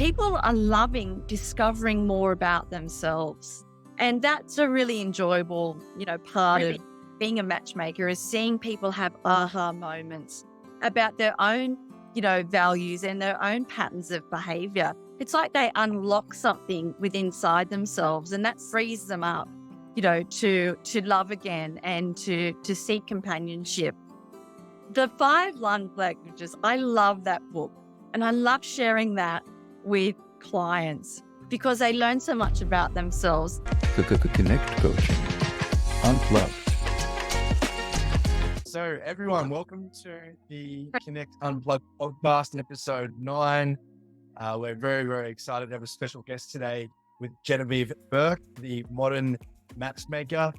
people are loving discovering more about themselves. And that's a really enjoyable, part of being a matchmaker, is seeing people have aha moments about their own, values and their own patterns of behavior. It's like they unlock something within inside themselves, and that frees them up, to love again and to seek companionship. The 5 Love Languages, I love that book, and I love sharing that with clients because they learn so much about themselves. Connect Coaching Unplugged. So everyone, welcome to the Connect Unplugged Podcast, episode 9. We're very, very excited to have a special guest today with Genevieve Burke, the modern matchmaker.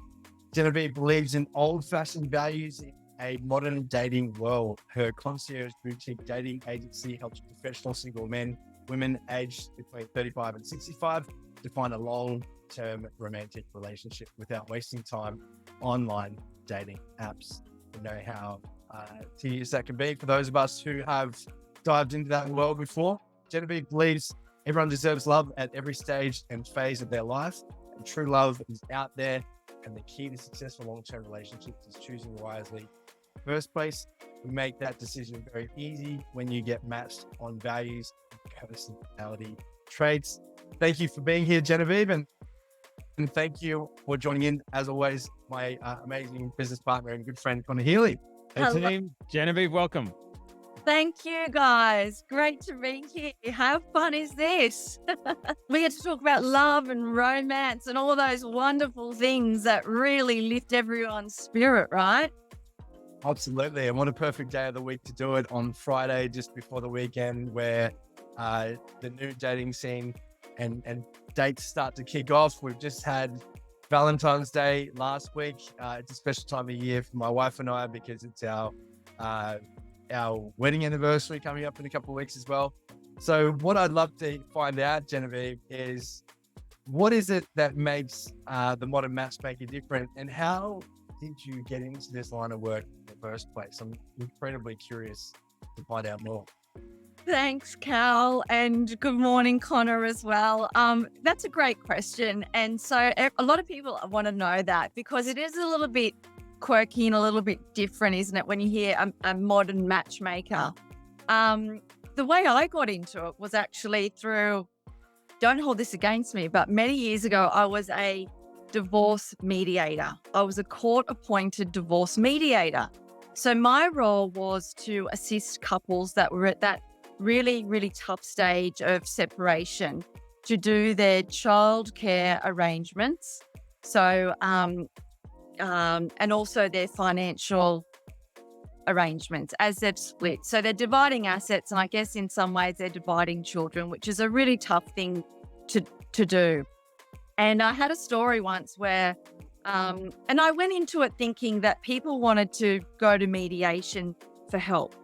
Genevieve believes in old-fashioned values in a modern dating world. Her concierge boutique dating agency helps professional single men, women aged between 35 and 65 to find a long-term romantic relationship without wasting time online dating apps. You know how tedious that can be for those of us who have dived into that world before. Genevieve believes everyone deserves love at every stage and phase of their life, and true love is out there, and the key to successful long-term relationships is choosing wisely. In the first place, we make that decision very easy when you get matched on values and personality traits. Thank you for being here, Genevieve, and thank you for joining in, as always, my amazing business partner and good friend, Connor Healy. Hey team, Genevieve, welcome. Thank you, guys. Great to be here. How fun is this? We get to talk about love and romance and all those wonderful things that really lift everyone's spirit, right? Absolutely. And what a perfect day of the week to do it, on Friday, just before the weekend, where the new dating scene and dates start to kick off. We've just had Valentine's Day last week. It's a special time of year for my wife and I because it's our wedding anniversary coming up in a couple of weeks as well. So what I'd love to find out, Genevieve, is what is it that makes the modern matchmaker different, and how did you get into this line of work in the first place? I'm incredibly curious to find out more. Thanks, Cal, and good morning, Connor, as well. That's a great question. And so a lot of people want to know that because it is a little bit quirky and a little bit different, isn't it, when you hear a modern matchmaker? The way I got into it was actually through, don't hold this against me, but many years ago, I was a divorce mediator. I was a court-appointed divorce mediator. So my role was to assist couples that were at that really, really tough stage of separation to do their childcare arrangements. So, and also their financial arrangements as they've split. So they're dividing assets, and I guess in some ways they're dividing children, which is a really tough thing to do. And I had a story once where, and I went into it thinking that people wanted to go to mediation for help.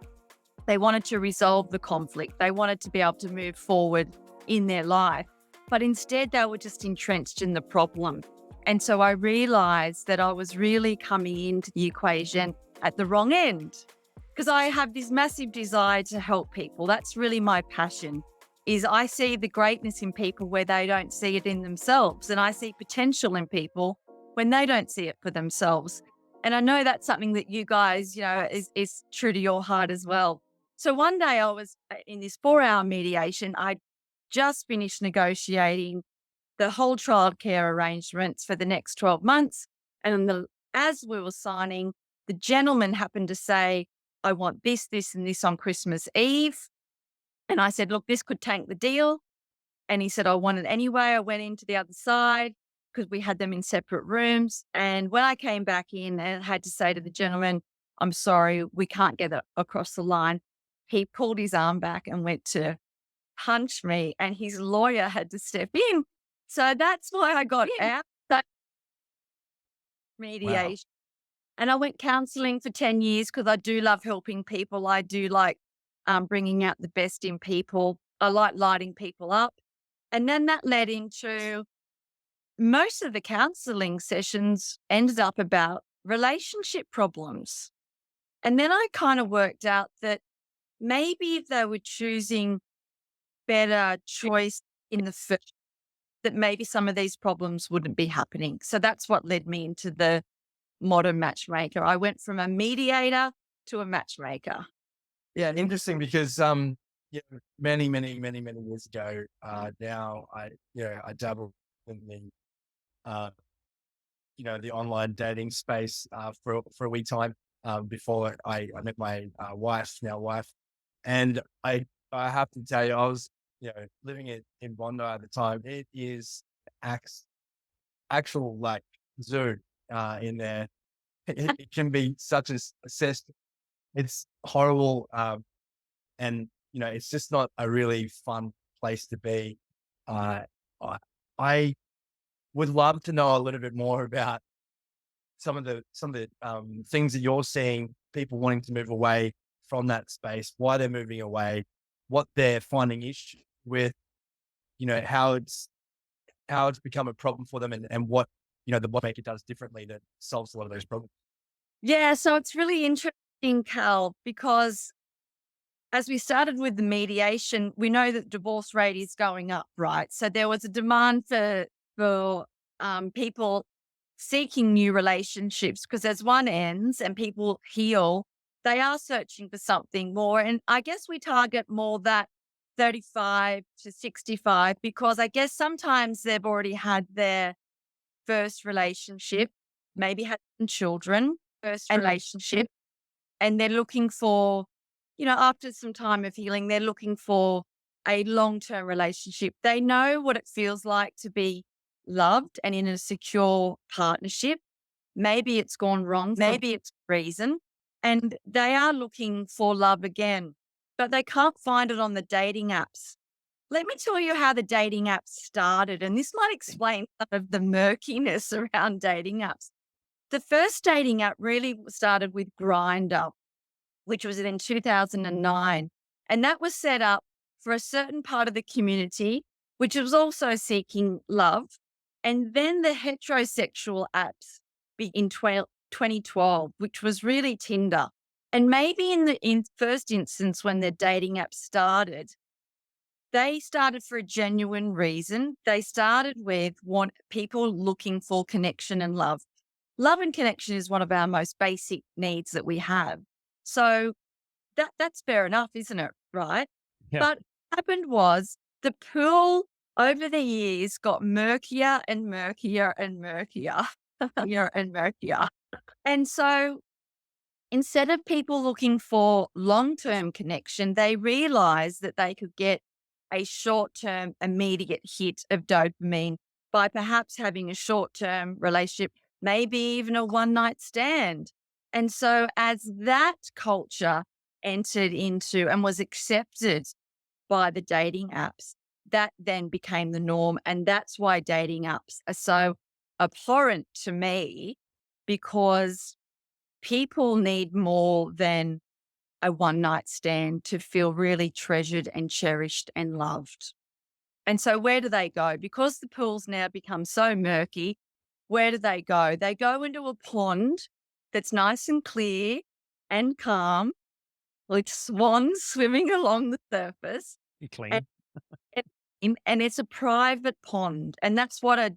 They wanted to resolve the conflict. They wanted to be able to move forward in their life, but instead they were just entrenched in the problem. And so I realized that I was really coming into the equation at the wrong end, because I have this massive desire to help people. That's really my passion, is I see the greatness in people where they don't see it in themselves. And I see potential in people when they don't see it for themselves. And I know that's something that you guys, is true to your heart as well. So one day I was in this 4-hour mediation. I just finished negotiating the whole childcare arrangements for the next 12 months. And as we were signing, the gentleman happened to say, I want this, this, and this on Christmas Eve. And I said, look, this could tank the deal. And he said, I want it anyway. I went into the other side because we had them in separate rooms. And when I came back in and had to say to the gentleman, I'm sorry, we can't get it across the line, he pulled his arm back and went to punch me, and his lawyer had to step in. So that's why I got out that mediation. Wow. And I went counseling for 10 years because I do love helping people. I do like bringing out the best in people. I like lighting people up. And then that led into most of the counseling sessions ended up about relationship problems. And then I kind of worked out that maybe if they were choosing better choice in the first, that maybe some of these problems wouldn't be happening. So that's what led me into the modern matchmaker. I went from a mediator to a matchmaker. Yeah, interesting because many years ago, now I dabbled in the the online dating space for a wee time before I met my now wife, and I have to tell you, I was living in Bondi at the time. It is actual like zoo in there. It can be such as assessed. It's horrible, and it's just not a really fun place to be. I I would love to know a little bit more about some of the things that you're seeing, people wanting to move away from that space, why they're moving away, what they're finding issue with, how it's become a problem for them, and what the Matchmaker does differently that solves a lot of those problems. Yeah, so it's really interesting, Cal, because as we started with the mediation, we know that divorce rate is going up, right? So there was a demand for people seeking new relationships, because as one ends and people heal, they are searching for something more. And I guess we target more that 35 to 65, because I guess sometimes they've already had their first relationship, maybe had some children, first relationship, and they're looking for, after some time of healing, they're looking for a long-term relationship. They know what it feels like to be loved and in a secure partnership. Maybe it's gone wrong. Maybe it's a reason. And they are looking for love again, but they can't find it on the dating apps. Let me tell you how the dating apps started, and this might explain some of the murkiness around dating apps. The first dating app really started with Grindr, which was in 2009. And that was set up for a certain part of the community, which was also seeking love. And then the heterosexual apps in 2012, which was really Tinder. And maybe in the first instance, when the dating app started, they started for a genuine reason. They started with people looking for connection and love. Love and connection is one of our most basic needs that we have. So that's fair enough, isn't it? Right. Yeah. But what happened was the pool over the years got murkier and murkier and murkier, and murkier. And so instead of people looking for long-term connection, they realized that they could get a short-term immediate hit of dopamine by perhaps having a short-term relationship, maybe even a one-night stand. And so as that culture entered into and was accepted by the dating apps, that then became the norm. And that's why dating apps are so abhorrent to me, because people need more than a one night stand to feel really treasured and cherished and loved. And so where do they go? Because the pools now become so murky, where do they go? They go into a pond that's nice and clear and calm, with swans swimming along the surface. You clean. And it's a private pond. And that's what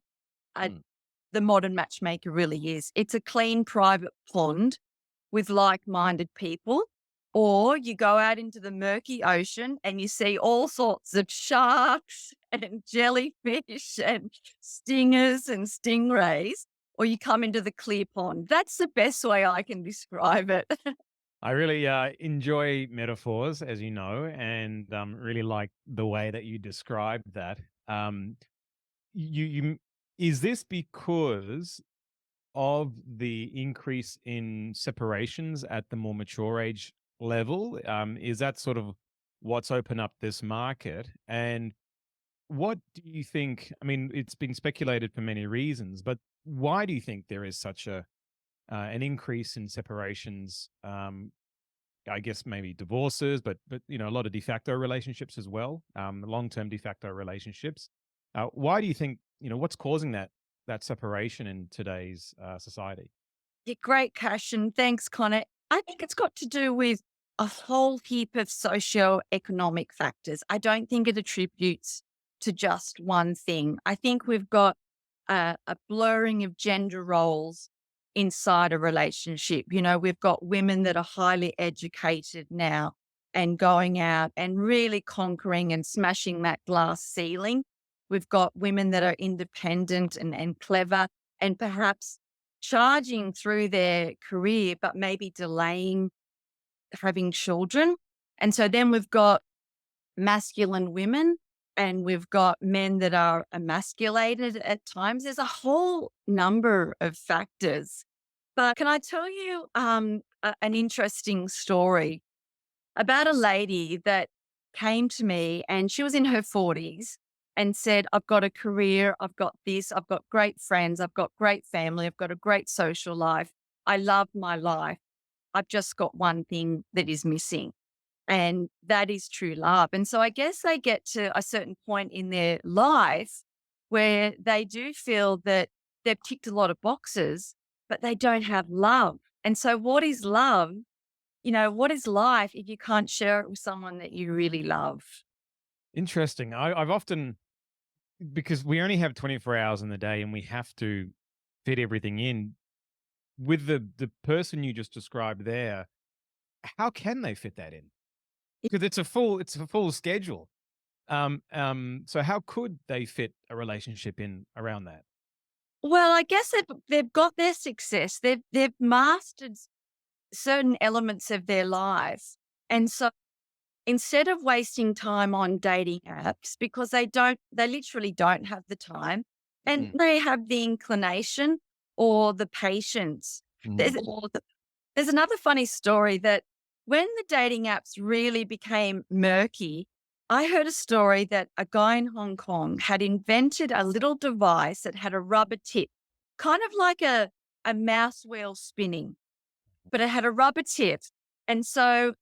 the modern matchmaker really is. It's a clean, private pond with like-minded people. Or you go out into the murky ocean and you see all sorts of sharks and jellyfish and stingers and stingrays, or you come into the clear pond. That's the best way I can describe it. I really enjoy metaphors, as you know, and really like the way that you described that. You is this because of the increase in separations at the more mature age level? Is that sort of what's opened up this market? And what do you think? I mean, it's been speculated for many reasons, but why do you think there is such an increase in separations? I guess maybe divorces, but a lot of de facto relationships as well, long-term de facto relationships. Why do you think, what's causing that separation in today's society? Yeah, great, Cash, and thanks, Connor. I think it's got to do with a whole heap of socio-economic factors. I don't think it attributes to just one thing. I think we've got a blurring of gender roles inside a relationship. We've got women that are highly educated now and going out and really conquering and smashing that glass ceiling. We've got women that are independent and clever and perhaps charging through their career, but maybe delaying having children. And so then we've got masculine women and we've got men that are emasculated at times. There's a whole number of factors. But can I tell you an interesting story about a lady that came to me, and she was in her 40s and said, I've got a career, I've got this, I've got great friends, I've got great family, I've got a great social life. I love my life. I've just got one thing that is missing, and that is true love. And so I guess they get to a certain point in their life where they do feel that they've ticked a lot of boxes, but they don't have love. And so what is love? What is life if you can't share it with someone that you really love? Interesting. I've often, because we only have 24 hours in the day and we have to fit everything in, with the person you just described there, how can they fit that in? Because it's a full schedule. So how could they fit a relationship in around that? Well, I guess they've got their success. They've mastered certain elements of their lives. And so instead of wasting time on dating apps, because they literally don't have the time and they have the inclination or the patience. There's another funny story that when the dating apps really became murky, I heard a story that a guy in Hong Kong had invented a little device that had a rubber tip, kind of like a mouse wheel spinning, but it had a rubber tip. And so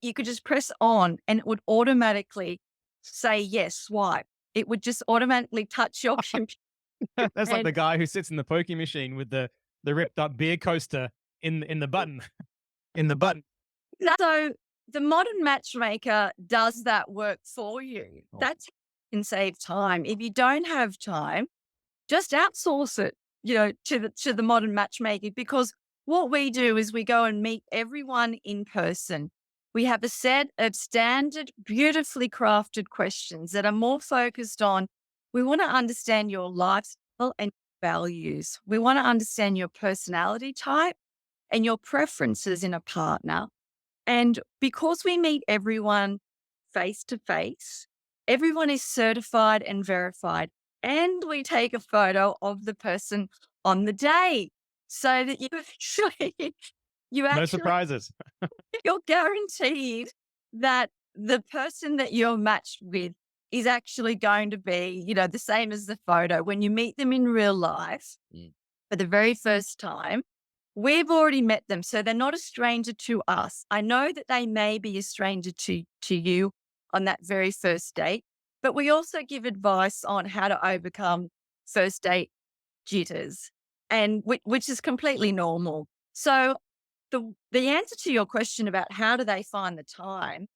you could just press on and it would automatically say, yes, swipe. It would just automatically touch your computer. That's like the guy who sits in the pokie machine with the ripped up beer coaster in the button. In the button. So the modern matchmaker does that work for you. That's how you can save time. If you don't have time, just outsource it, to the modern matchmaking, because what we do is we go and meet everyone in person. We have a set of standard, beautifully crafted questions that are more focused on, we want to understand your lifestyle and values. We want to understand your personality type and your preferences in a partner. And because we meet everyone face to face, everyone is certified and verified. And we take a photo of the person on the day so that No surprises. you're guaranteed that the person that you're matched with is actually going to be, the same as the photo. When you meet them in real life for the very first time, we've already met them. So they're not a stranger to us. I know that they may be a stranger to you on that very first date, but we also give advice on how to overcome first date jitters, and which is completely normal. So the answer to your question about how do they find the time,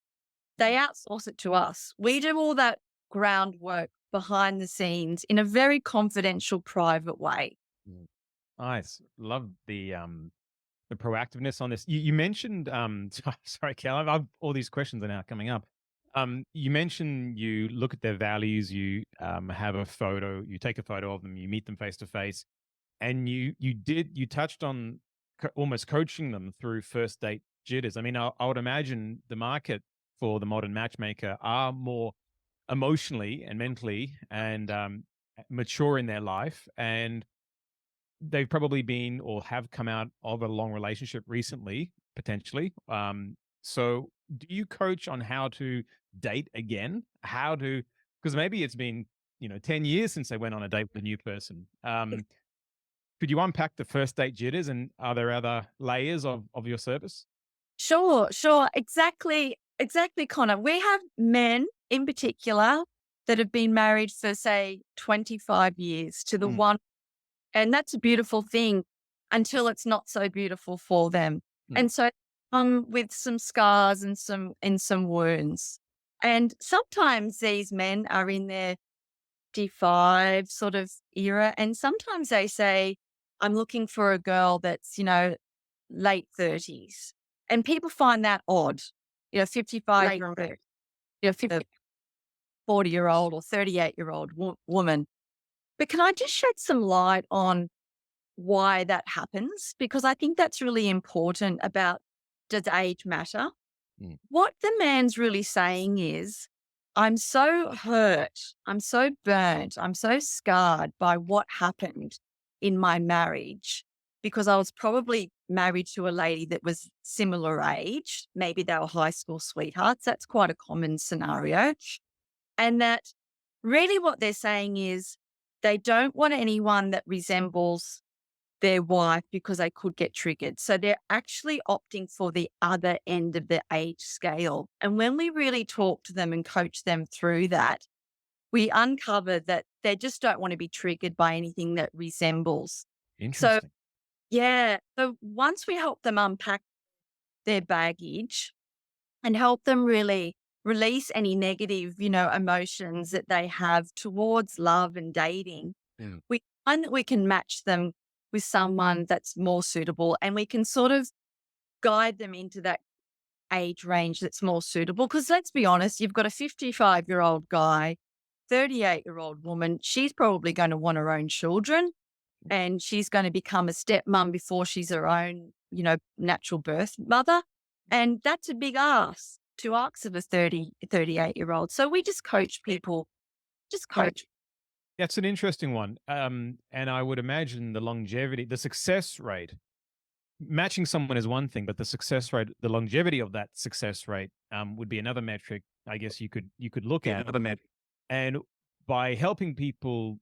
they outsource it to us. We do all that groundwork behind the scenes in a very confidential, private way. Nice. Love the proactiveness on this. You mentioned sorry, Calum, all these questions are now coming up. You mentioned you look at their values, you have a photo, you take a photo of them, you meet them face to face, and you touched on almost coaching them through first date jitters. I mean, I would imagine the market for the modern matchmaker are more emotionally and mentally and mature in their life, and they've probably been or have come out of a long relationship recently, potentially. So do you coach on how to date again? Because maybe it's been, 10 years since they went on a date with a new person. Could you unpack the first date jitters, and are there other layers of your service? Sure. Exactly, Connor. We have men in particular that have been married for, say, 25 years to the one. And that's a beautiful thing until it's not so beautiful for them. And so with some scars and some wounds. And sometimes these men are in their 55 sort of era, and sometimes they say, I'm looking for a girl that's, late 30s. And people find that odd. 55 year old, 40-year-old or 38-year-old woman. But can I just shed some light on why that happens? Because I think that's really important about, does age matter? What the man's really saying is, I'm so hurt, I'm so burnt, I'm so scarred by what happened in my marriage, because I was probably married to a lady that was similar age. Maybe they were high school sweethearts. That's quite a common scenario. And that really what they're saying is they don't want anyone that resembles their wife because they could get triggered. So they're actually opting for the other end of the age scale. And when we really talk to them and coach them through that, we uncover that they just don't want to be triggered by anything that resembles. Interesting. So, yeah. So once we help them unpack their baggage and help them really release any negative, emotions that they have towards love and dating, we find that we can match them with someone that's more suitable, and we can sort of guide them into that age range that's more suitable. Because let's be honest, you've got a 55-year-old guy, 38-year-old woman, she's probably going to want her own children, and she's going to become a stepmom before she's her own, natural birth mother. And that's a big ask to ask of a 38-year-old. So we just coach people, coach. That's an interesting one. And I would imagine the success rate, matching someone is one thing, but the success rate, the longevity of that success rate would be another metric, I guess you could look at. Another metric. And by helping people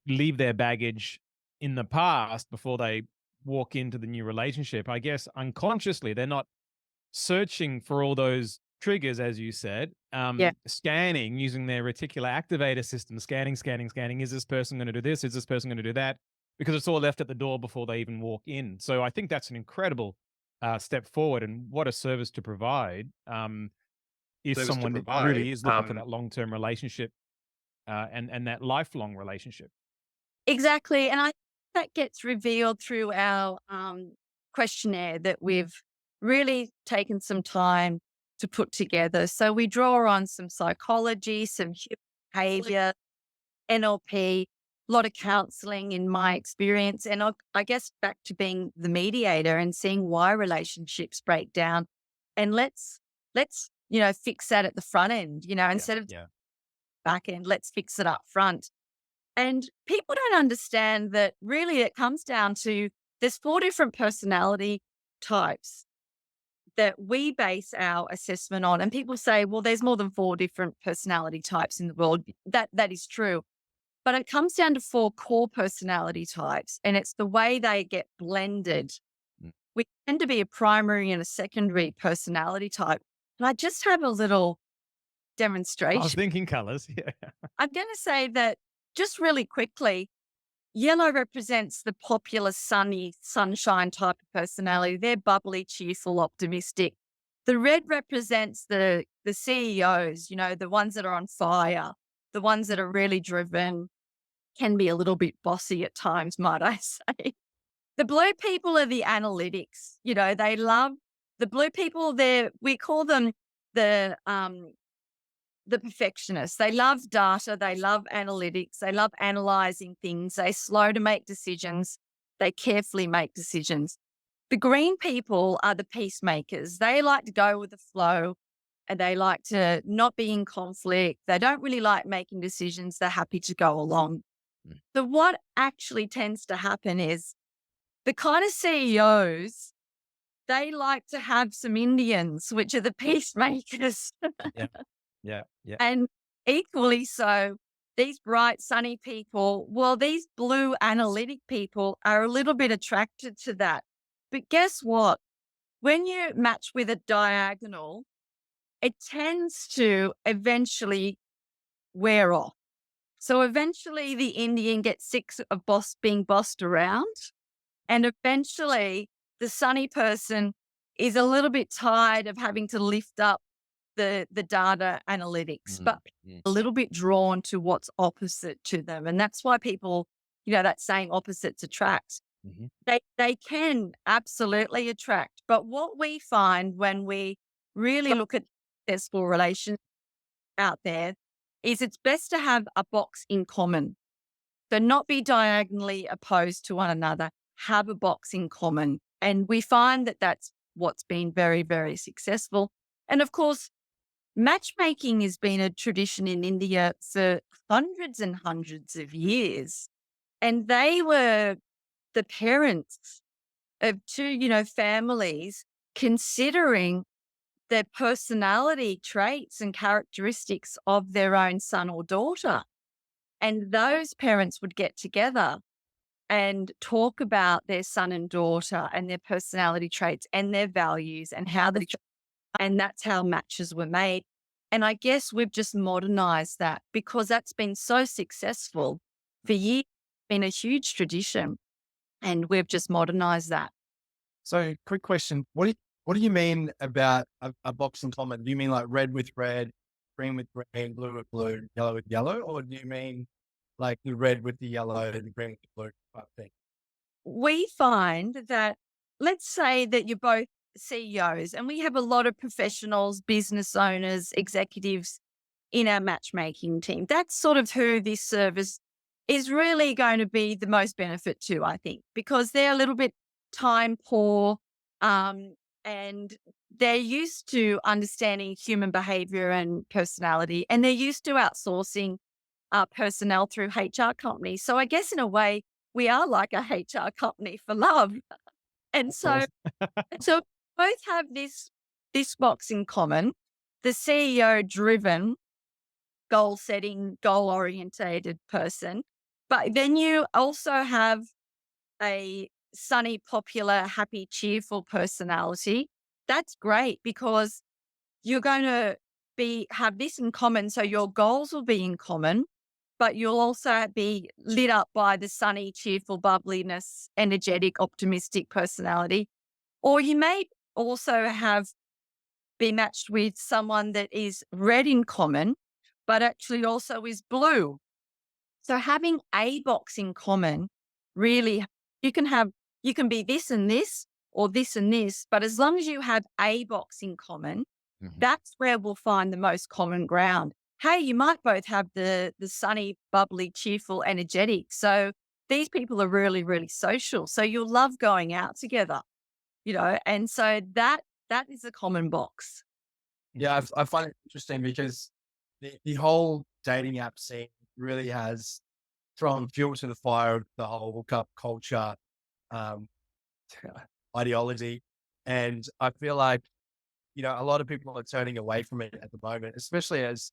leave their baggage in the past before they walk into the new relationship, I guess unconsciously they're not searching for all those triggers, as you said, scanning using their reticular activator system, scanning. Is this person going to do this? Is this person going to do that? Because it's all left at the door before they even walk in. So I think that's an incredible step forward, and what a service to provide if someone really is looking for that long-term relationship and that lifelong relationship. Exactly. And I think that gets revealed through our questionnaire that we've really taken some time to put together. So we draw on some psychology, some behavior, NLP, a lot of counseling in my experience. And I guess back to being the mediator and seeing why relationships break down. And let's fix that at the front end, instead of back end, let's fix it up front. And people don't understand that really it comes down to there's 4 different personality types that we base our assessment on. And people say, well, there's more than 4 different personality types in the world. That is true. But it comes down to 4 core personality types, and it's the way they get blended. We tend to be a primary and a secondary personality type. And I just have a little demonstration. I was thinking colors. Yeah. I'm going to say that just really quickly, yellow represents the popular sunshine type of personality. They're bubbly, cheerful, optimistic. The red represents the CEOs, the ones that are on fire, the ones that are really driven, can be a little bit bossy at times, might I say. The blue people are the analytics. They love the blue people. We call them the perfectionists. They love data. They love analytics. They love analyzing things. They're slow to make decisions. They carefully make decisions. The green people are the peacemakers. They like to go with the flow, and they like to not be in conflict. They don't really like making decisions. They're happy to go along. So what actually tends to happen is the kind of CEOs, they like to have some Indians, which are the peacemakers. Yeah. And equally so, these bright, sunny people, well, these blue analytic people are a little bit attracted to that. But guess what? When you match with a diagonal, it tends to eventually wear off. So eventually the Indian gets sick of being bossed around. And eventually the sunny person is a little bit tired of having to lift up the data analytics, but a little bit drawn to what's opposite to them. And that's why people, that saying opposites attract. Mhm. They can absolutely attract. But what we find when we really look at successful relations out there is it's best to have a box in common. So not be diagonally opposed to one another, have a box in common. And we find that that's what's been very, very successful. And of course, matchmaking has been a tradition in India for hundreds and hundreds of years. And they were the parents of two, families considering the personality traits and characteristics of their own son or daughter. And those parents would get together and talk about their son and daughter and their personality traits and their values and and that's how matches were made. And I guess we've just modernized that because that's been so successful for years, been a huge tradition, and we've just modernized that. So, quick question: what do you mean about a box in common? Do you mean like red with red, green with green, blue with blue, yellow with yellow, or do you mean like the red with the yellow and the green with the blue type thing? We find that, let's say that you're both CEOs, and we have a lot of professionals, business owners, executives in our matchmaking team. That's sort of who this service is really going to be the most benefit to, I think, because they're a little bit time poor, and they're used to understanding human behavior and personality, and they're used to outsourcing personnel through HR companies. So I guess in a way, we are like a HR company for love. And Of so, course. so both have this box in common, the CEO driven, goal setting, goal orientated person. But then you also have a sunny, popular, happy, cheerful personality. That's great because you're going to have this in common. So your goals will be in common, but you'll also be lit up by the sunny, cheerful, bubbliness, energetic, optimistic personality. Or you may also be matched with someone that is red in common, but actually also is blue. So having a box in common, really, you can be this and this or this and this, but as long as you have a box in common, that's where we'll find the most common ground. Hey, you might both have the sunny, bubbly, cheerful, energetic. So these people are really, really social. So you'll love going out together, and so that is a common box. Yeah, I find it interesting because the whole dating app scene really has thrown fuel to the fire of the whole hookup culture, um, ideology. And I feel like, a lot of people are turning away from it at the moment, especially as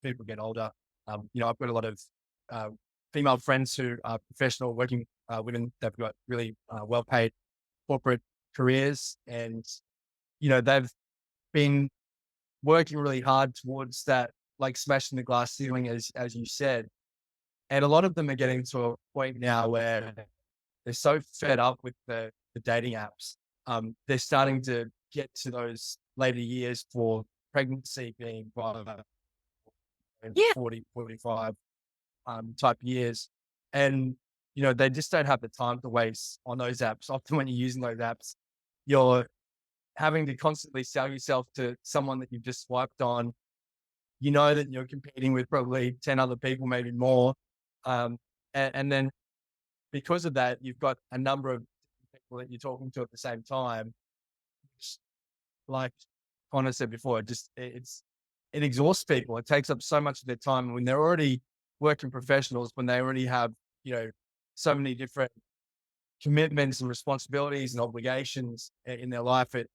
people get older. I've got a lot of uh, female friends who are professional working women. They've got really well paid corporate careers, and they've been working really hard towards that, like smashing the glass ceiling, as you said. And a lot of them are getting to a point now where they're so fed up with the dating apps. They're starting to get to those later years for pregnancy being by Yeah. 40, 45 type years. And, they just don't have the time to waste on those apps. Often when you're using those apps, you're having to constantly sell yourself to someone that you've just swiped on. You know that you're competing with probably 10 other people, maybe more. And then because of that, you've got a number of people that you're talking to at the same time. Which, like Connor said before, it exhausts people. It takes up so much of their time when they're already working professionals, when they already have, so many different commitments and responsibilities and obligations in their life. It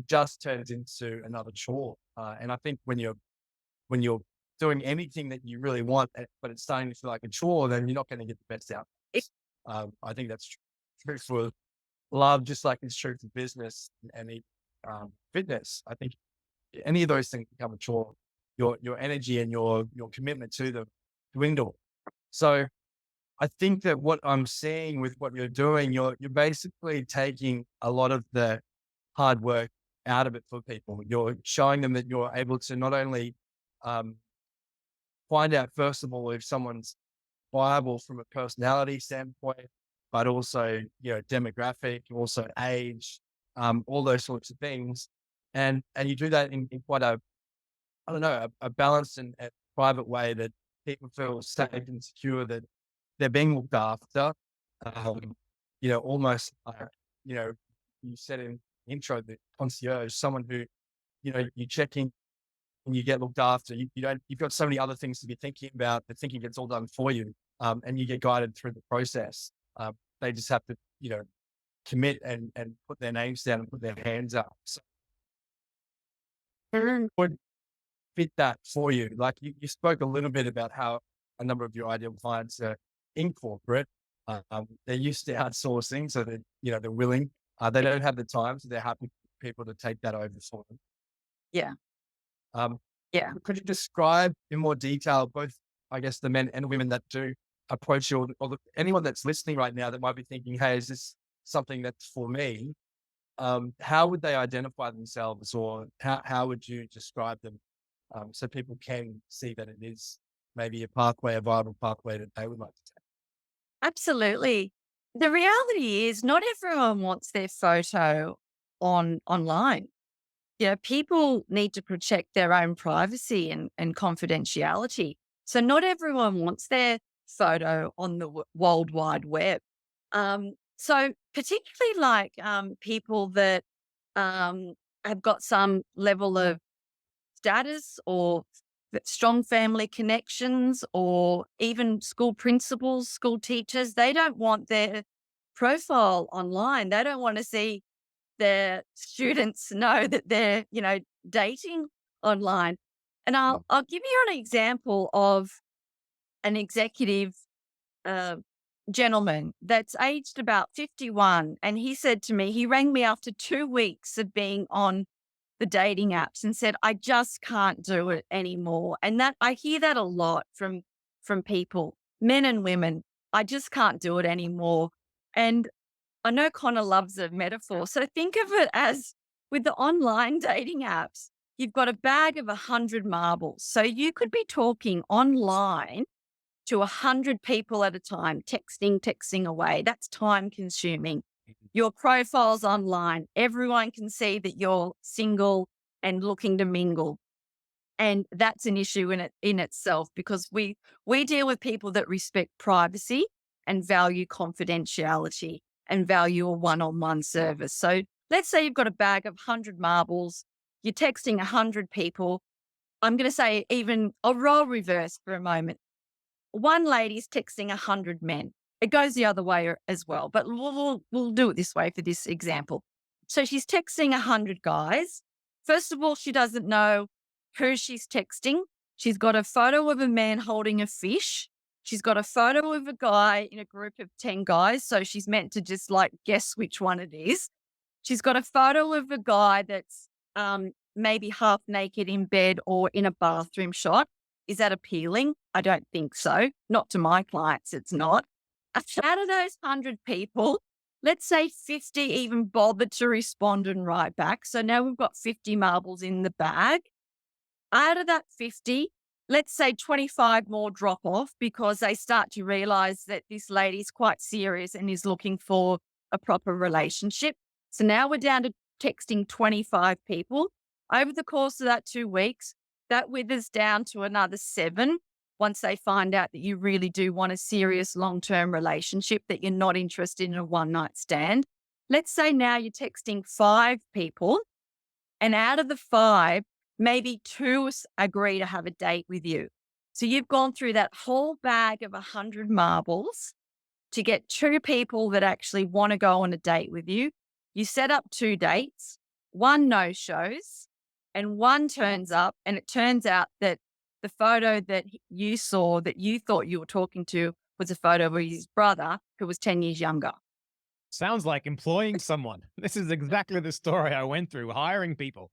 just turns into another chore. And I think when you're doing anything that you really want, but it's starting to feel like a chore, then you're not going to get the best out. I think that's true for love, just like it's true for business and fitness. I think any of those things become a chore. Your energy and your commitment to them dwindle. So I think that what I'm seeing with what you're doing, you're basically taking a lot of the hard work out of it for people. You're showing them that you're able to not only find out, first of all, if someone's viable from a personality standpoint, but also, demographic, also age, all those sorts of things. And you do that in quite a balanced and private way that people feel safe and secure that they're being looked after. Almost like, you said in intro, the concierge, someone who, you check in and you get looked after. You've got so many other things to be thinking about. The thinking gets all done for you. And you get guided through the process. They just have to, commit and put their names down and put their hands up. So who would fit that for you? Like you spoke a little bit about how a number of your ideal clients are in corporate. They're used to outsourcing, so that they're willing. They don't have the time, so they're happy for people to take that over for them. Yeah. Could you describe in more detail both, I guess, the men and women that do approach you, or anyone that's listening right now that might be thinking, hey, is this something that's for me? How would they identify themselves, or how would you describe them, so people can see that it is maybe a viable pathway that they would like to take? Absolutely. The reality is not everyone wants their photo online. Yeah, people need to protect their own privacy and confidentiality. So not everyone wants their photo on the World Wide Web. So particularly like people that have got some level of status or strong family connections, or even school principals, school teachers, they don't want their profile online. They don't want to see their students know that they're, dating online. And I'll give you an example of an executive gentleman that's aged about 51. And he said to me, he rang me after 2 weeks of being on the dating apps and said, I just can't do it anymore. And that I hear that a lot from people, men and women. I just can't do it anymore. And I know Connor loves a metaphor. So think of it as with the online dating apps, you've got a bag of 100 marbles. So you could be talking online to 100 people at a time, texting away. That's time consuming. Your profile's online. Everyone can see that you're single and looking to mingle. And that's an issue in itself, because we deal with people that respect privacy and value confidentiality and value a one-on-one service. So let's say you've got a bag of 100 marbles, you're texting 100 people. I'm going to say I'll role reverse for a moment. One lady's texting 100 men. It goes the other way as well, but we'll do it this way for this example. So she's texting 100 guys. First of all, she doesn't know who she's texting. She's got a photo of a man holding a fish. She's got a photo of a guy in a group of 10 guys. So she's meant to just guess which one it is. She's got a photo of a guy that's maybe half naked in bed or in a bathroom shot. Is that appealing? I don't think so. Not to my clients, it's not. Out of those 100 people, let's say 50 even bothered to respond and write back. So now we've got 50 marbles in the bag. Out of that 50, let's say 25 more drop off because they start to realize that this lady's quite serious and is looking for a proper relationship. So now we're down to texting 25 people. Over the course of that 2 weeks, that withers down to another 7 once they find out that you really do want a serious long-term relationship, that you're not interested in a one-night stand. Let's say now you're texting 5 people, and out of the 5, maybe 2 agree to have a date with you. So you've gone through that whole bag of 100 marbles to get 2 people that actually want to go on a date with you. You set up 2 dates, 1 no-shows, and 1 turns up, and it turns out that the photo that you saw that you thought you were talking to was a photo of his brother who was 10 years younger. Sounds like employing someone. This is exactly the story I went through, hiring people.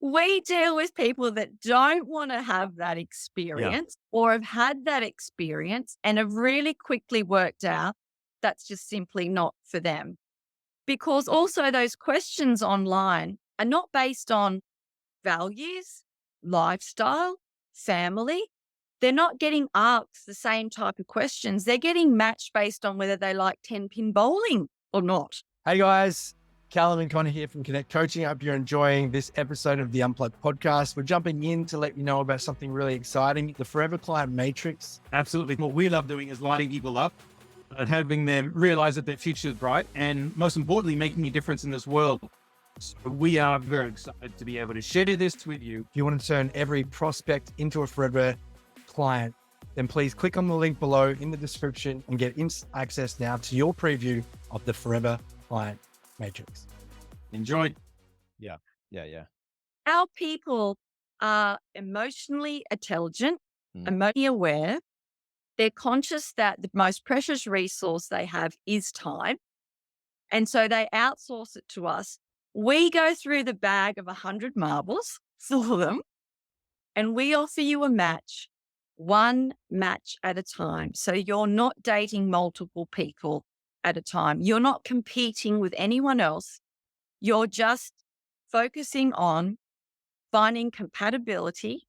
We deal with people that don't want to have that experience or have had that experience and have really quickly worked out that's just simply not for them. because also those questions online are not based on values, lifestyle, family. They're not getting asked the same type of questions. They're getting matched based on whether they like 10-pin bowling or not. Hey guys, Calum and Connor here from Connect Coaching. I hope you're enjoying this episode of the Unplugged Podcast. We're jumping in to let you know about something really exciting, the Forever Client Matrix. Absolutely. What we love doing is lighting people up and having them realize that their future is bright and, most importantly, making a difference in this world. So we are very excited to be able to share this with you. If you want to turn every prospect into a Forever Client, then please click on the link below in the description and get instant access now to your preview of the Forever Client Matrix. Enjoy. Yeah. Our people are emotionally intelligent, emotionally aware. They're conscious that the most precious resource they have is time. And so they outsource it to us. We go through the bag of 100 marbles for them, and we offer you a match, one match at a time. So you're not dating multiple people at a time. You're not competing with anyone else. You're just focusing on finding compatibility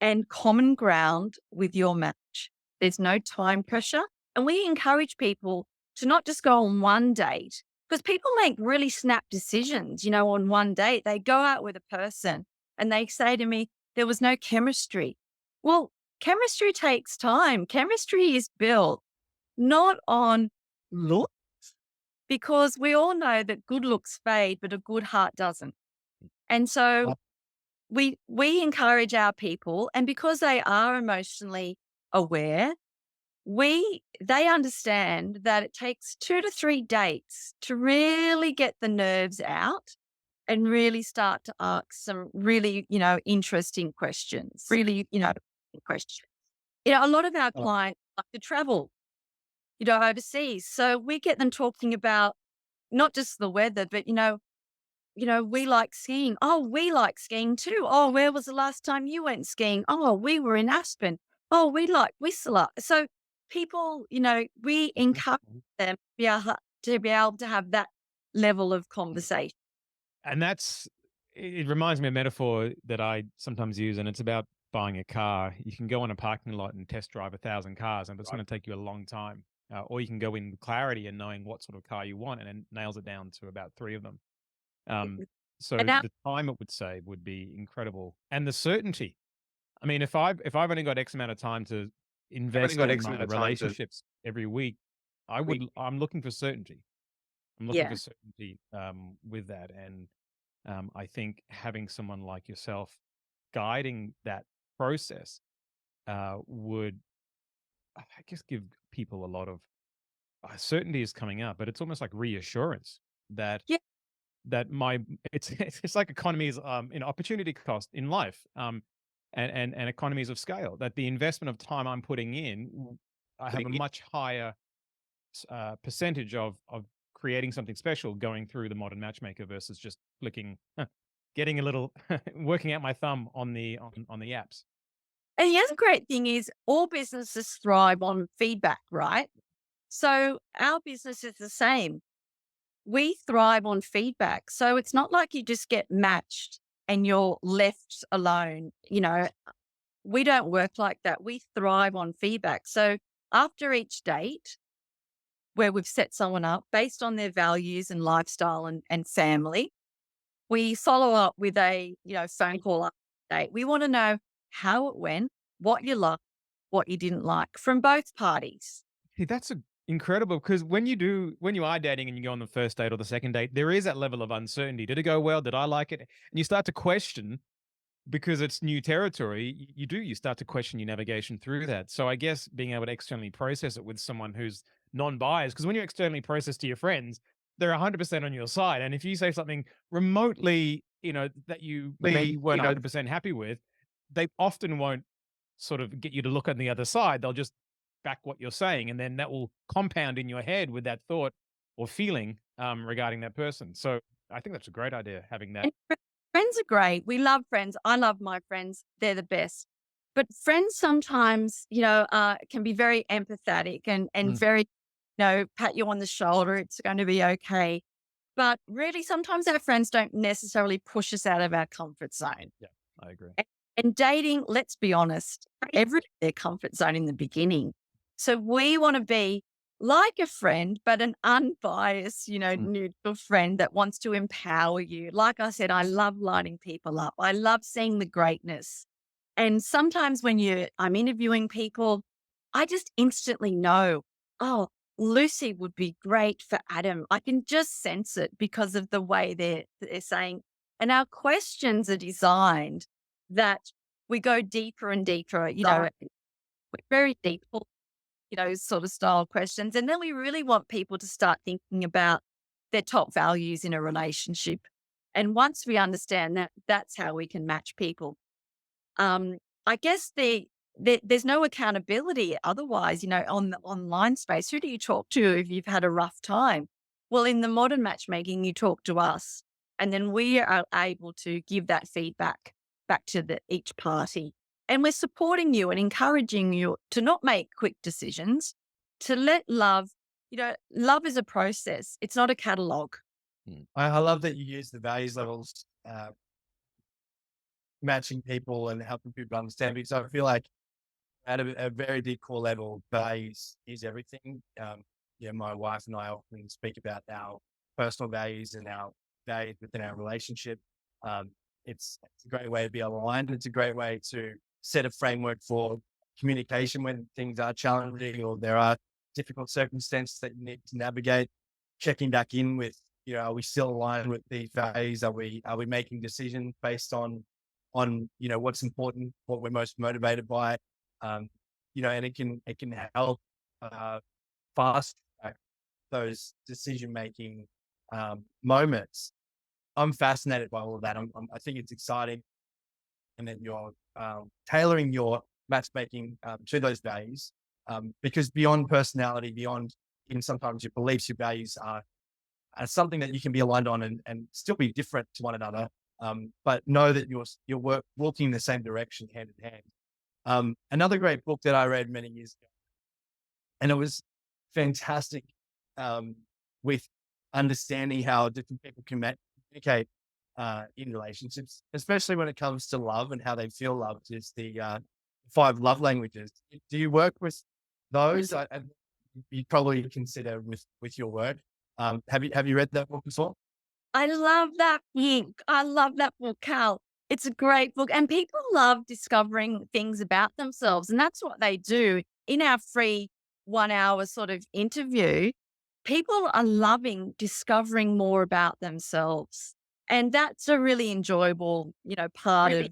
and common ground with your match. There's no time pressure. And we encourage people to not just go on one date, because people make really snap decisions, on one date. They go out with a person and they say to me, there was no chemistry. Well, chemistry takes time. Chemistry is built not on looks, because we all know that good looks fade, but a good heart doesn't. And so we encourage our people, and because they are emotionally aware, they understand that it takes 2 to 3 dates to really get the nerves out and really start to ask some really, interesting questions. Questions. A lot of our clients like to travel, overseas. So we get them talking about not just the weather, but, we like skiing. Oh, we like skiing too. Oh, where was the last time you went skiing? Oh, we were in Aspen. Oh, we like Whistler. So people, we encourage them to be able to have that level of conversation. And it reminds me of a metaphor that I sometimes use, and it's about buying a car. You can go on a parking lot and test drive 1,000 cars, and it's going to take you a long time. Or you can go in with clarity and knowing what sort of car you want, and it nails it down to about 3 of them. So the time it would save would be incredible, and the certainty. I mean, if I've only got X amount of time to invest in my relationships every week, I'm looking for certainty. I'm looking for certainty with that, and I think having someone like yourself guiding that process would, I guess, give people a lot of certainty is coming up, but it's almost like reassurance that it's like economies in opportunity cost in life, and economies of scale, that the investment of time I'm putting in, I have a much higher percentage of creating something special going through the modern matchmaker versus just clicking, getting a little, working out my thumb on the apps. And the other great thing is all businesses thrive on feedback, right? So our business is the same. We thrive on feedback. So it's not like you just get matched and you're left alone. We don't work like that. We thrive on feedback. So after each date, where we've set someone up based on their values and lifestyle and family, we follow up with a, phone call update. We want to know how it went, what you liked, what you didn't like from both parties. See, that's incredible, because when you are dating and you go on the first date or the second date, there is that level of uncertainty. Did it go well? Did I like it? And you start to question, because it's new territory. You start to question your navigation through that. So I guess being able to externally process it with someone who's non-biased, because when you externally process to your friends, they're 100% on your side. And if you say something remotely, that you maybe weren't 100% happy with, they often won't sort of get you to look on the other side. They'll just back what you're saying, and then that will compound in your head with that thought or feeling regarding that person. So I think that's a great idea, having that. And friends are great. We love friends. I love my friends. They're the best. But friends sometimes, can be very empathetic and very, pat you on the shoulder. It's going to be okay. But really, sometimes our friends don't necessarily push us out of our comfort zone. Yeah, I agree. And dating, let's be honest, everyone's their comfort zone in the beginning. So we want to be like a friend, but an unbiased, neutral friend that wants to empower you. Like I said, I love lighting people up. I love seeing the greatness. And sometimes when I'm interviewing people, I just instantly know, oh, Lucy would be great for Adam. I can just sense it because of the way they're saying. And our questions are designed that we go deeper and deeper, very deep, sort of style questions. And then we really want people to start thinking about their top values in a relationship. And once we understand that, that's how we can match people. I guess there's no accountability otherwise, on the online space. Who do you talk to if you've had a rough time? Well, in the modern matchmaking, you talk to us, and then we are able to give that feedback back to each party. And we're supporting you and encouraging you to not make quick decisions, to let love is a process. It's not a catalog. I love that you use the values levels, matching people and helping people understand, because I feel like at a very deep core level, values is everything. My wife and I often speak about our personal values and our values within our relationship. It's a great way to be aligned. It's a great way to set a framework for communication when things are challenging or there are difficult circumstances that you need to navigate. Checking back in with, are we still aligned with these values? Are we making decisions based on what's important, what we're most motivated by? And it can help fast track those decision making moments. I'm fascinated by all of that. I think it's exciting, and that you're tailoring your matchmaking to those values, because beyond personality, beyond even sometimes your beliefs, your values are something that you can be aligned on and still be different to one another, but know that you're walking in the same direction hand in hand. Another great book that I read many years ago, and it was fantastic, with understanding how different people can communicate in relationships, especially when it comes to love and how they feel loved, is the 5 love languages. Do you work with those? You probably consider with your work. Have you read that book before? I love that book. I love that book, Cal. It's a great book. And people love discovering things about themselves. And that's what they do in our free 1 hour sort of interview. People are loving discovering more about themselves. And that's a really enjoyable, part of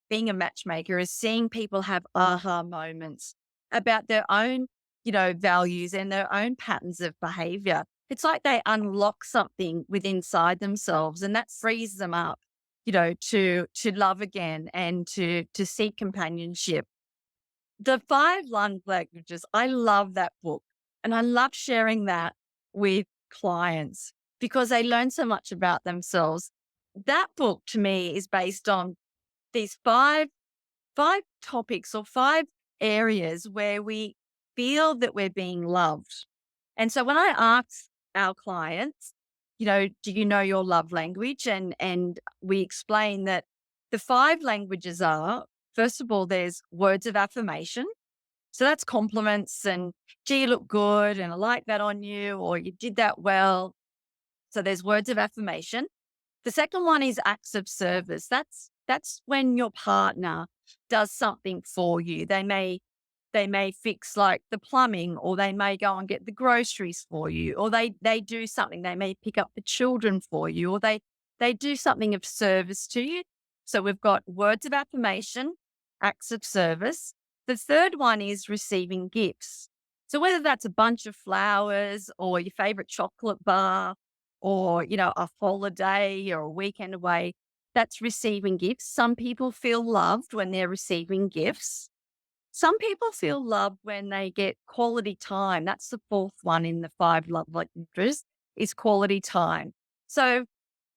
being a matchmaker, is seeing people have aha moments about their own, values and their own patterns of behavior. It's like they unlock something within inside themselves, and that frees them up, to love again and to seek companionship. The 5 love languages, I love that book, and I love sharing that with clients because they learn so much about themselves. That book to me is based on these five topics or 5 areas where we feel that we're being loved. And so when I ask our clients, do you know your love language? And we explain that the 5 languages are, first of all, there's words of affirmation. So that's compliments and, gee, you look good and I like that on you, or you did that well. So there's words of affirmation. The second one is acts of service. That's when your partner does something for you. They may fix like the plumbing, or they may go and get the groceries for you, or they do something. They may pick up the children for you, or they do something of service to you. So we've got words of affirmation, acts of service. The third one is receiving gifts. So whether that's a bunch of flowers or your favorite chocolate bar, or, a holiday or a weekend away, that's receiving gifts. Some people feel loved when they're receiving gifts. Some people feel loved when they get quality time. That's the 4th one in the 5 love languages, is quality time. So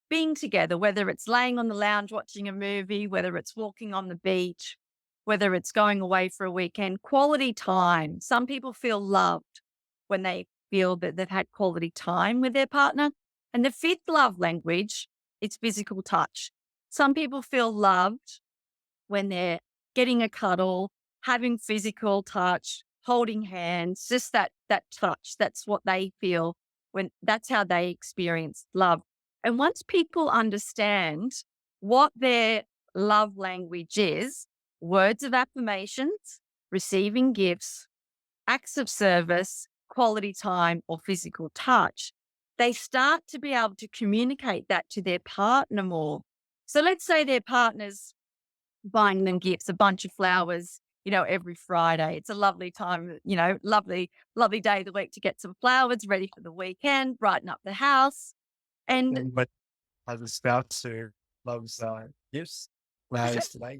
being together, whether it's laying on the lounge watching a movie, whether it's walking on the beach, whether it's going away for a weekend, quality time. Some people feel loved when they feel that they've had quality time with their partner. And the fifth love language is physical touch. Some people feel loved when they're getting a cuddle, having physical touch, holding hands, just that touch. That's what they feel that's how they experience love. And once people understand what their love language is, words of affirmations, receiving gifts, acts of service, quality time, or physical touch, they start to be able to communicate that to their partner more. So let's say their partner's buying them gifts, a bunch of flowers, every Friday. It's a lovely time, lovely, lovely day of the week to get some flowers ready for the weekend, brighten up the house. And But as a spouse who loves gifts, flowers today.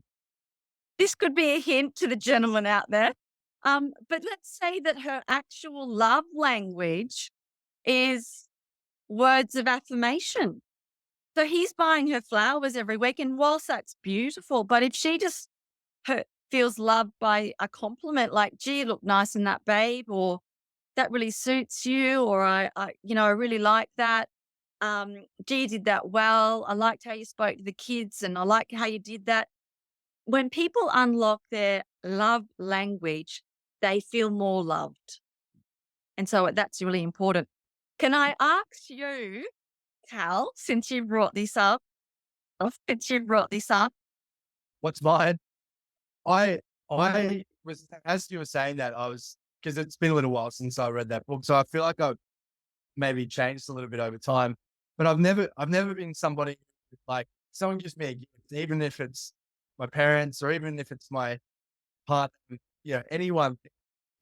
this could be a hint to the gentleman out there. But let's say that her actual love language is words of affirmation. So he's buying her flowers every week. And whilst that's beautiful, but if she just feels loved by a compliment like, gee, you look nice in that, babe, or that really suits you, or I really like that. Gee, you did that well. I liked how you spoke to the kids and I like how you did that. When people unlock their love language, they feel more loved. And so that's really important. Can I ask you, Cal, since you brought this up, What's mine? I was, as you were saying that, I was, because it's been a little while since I read that book, so I feel like I've maybe changed a little bit over time. But I've never been somebody like someone gives me a gift, even if it's my parents or even if it's my partner, anyone.